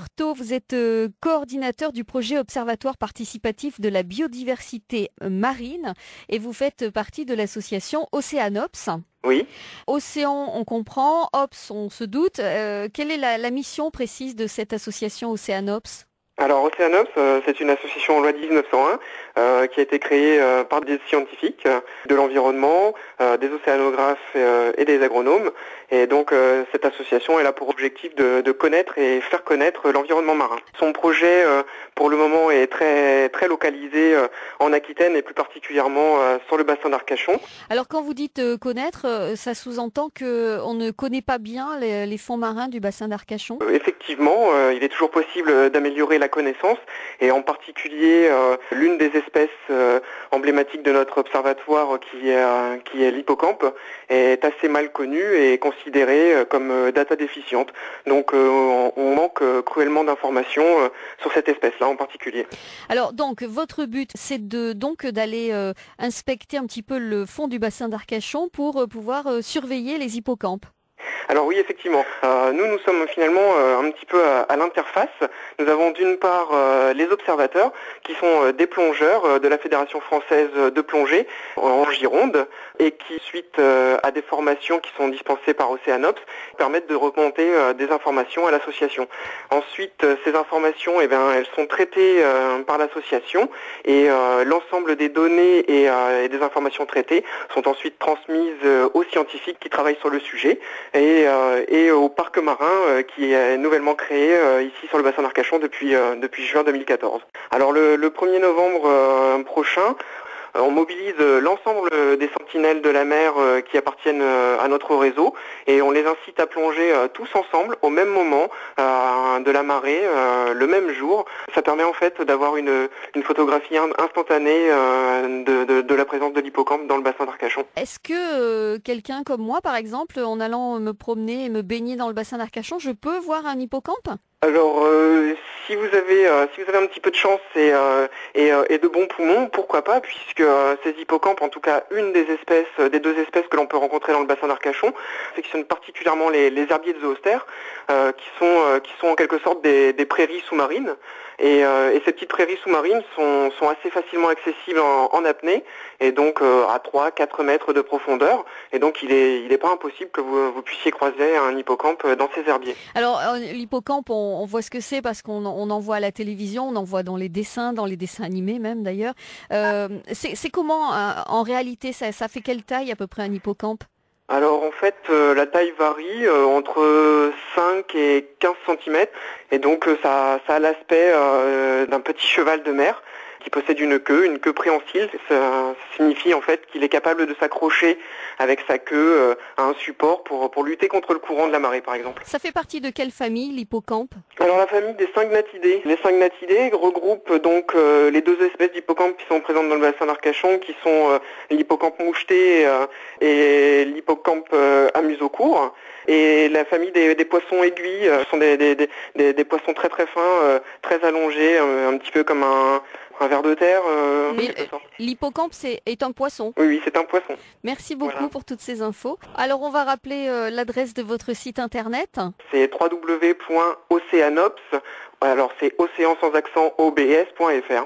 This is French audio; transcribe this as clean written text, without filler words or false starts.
Artaud, vous êtes coordinateur du projet Observatoire participatif de la biodiversité marine et vous faites partie de l'association Océanops. Oui. Océan, on comprend, Ops, on se doute. Quelle est la mission précise de cette association Océanops ? Alors Océanops, c'est une association en loi 1901 qui a été créée par des scientifiques de l'environnement, des océanographes et des agronomes. Et donc cette association elle a pour objectif de connaître et faire connaître l'environnement marin. Son projet pour le moment est très localisé en Aquitaine et plus particulièrement sur le bassin d'Arcachon. Alors quand vous dites connaître, ça sous-entend qu'on ne connaît pas bien les fonds marins du bassin d'Arcachon ? Effectivement, il est toujours possible d'améliorer la connaissance et en particulier l'une des espèces emblématiques de notre observatoire qui est l'hippocampe est assez mal connue et considérée comme data déficiente. Donc on manque cruellement d'informations sur cette espèce-là en particulier. Alors donc votre but c'est d'aller inspecter un petit peu le fond du bassin d'Arcachon pour pouvoir surveiller les hippocampes. Alors oui, effectivement. Nous sommes finalement un petit peu à l'interface. Nous avons d'une part les observateurs, qui sont des plongeurs de la Fédération française de plongée en Gironde, et qui, suite à des formations qui sont dispensées par Océanops, permettent de remonter des informations à l'association. Ensuite, ces informations, elles sont traitées par l'association, et l'ensemble des données et des informations traitées sont ensuite transmises aux scientifiques qui travaillent sur le sujet, et au parc marin qui est nouvellement créé ici sur le bassin d'Arcachon depuis juin 2014. Alors le 1er novembre prochain, on mobilise l'ensemble des sentinelles de la mer qui appartiennent à notre réseau et on les incite à plonger tous ensemble au même moment de la marée, le même jour. Ça permet en fait d'avoir une photographie instantanée de la présence de l'hippocampe dans le bassin d'Arcachon. Est-ce que quelqu'un comme moi, par exemple, en allant me promener et me baigner dans le bassin d'Arcachon, je peux voir un hippocampe ? Alors, si vous avez un petit peu de chance et de bons poumons, pourquoi pas, puisque ces hippocampes, en tout cas une des deux espèces que l'on peut rencontrer dans le bassin d'Arcachon, affectionnent particulièrement les herbiers de zoostère, qui sont en quelque sorte des prairies sous-marines. Et ces petites prairies sous-marines sont assez facilement accessibles en apnée, et donc à 3-4 mètres de profondeur. Et donc il est pas impossible que vous puissiez croiser un hippocampe dans ces herbiers. Alors l'hippocampe, on voit ce que c'est parce qu'on en voit à la télévision, on en voit dans les dessins animés même d'ailleurs. C'est comment en réalité, ça fait quelle taille à peu près un hippocampe ? Alors en fait, la taille varie entre 5 et 15 cm et donc ça a l'aspect d'un petit cheval de mer qui possède une queue préhensile. Ça signifie en fait qu'il est capable de s'accrocher avec sa queue à un support pour lutter contre le courant de la marée par exemple. Ça fait partie de quelle famille, l'hippocampe ? Alors la famille des Syngnathidae. Les Syngnathidae regroupent donc les deux espèces d'hippocampes qui sont présentes dans le bassin d'Arcachon, qui sont l'hippocampe moucheté et l'hippocampe à museau court. Et la famille des poissons aiguilles sont des poissons très fins, très allongés, un petit peu comme un ver de terre. Mais l'hippocampe est un poisson. Oui, c'est un poisson. Merci beaucoup pour toutes ces infos. Alors on va rappeler l'adresse de votre site internet. C'est www.oceanops, alors c'est océan sans accent obs.fr.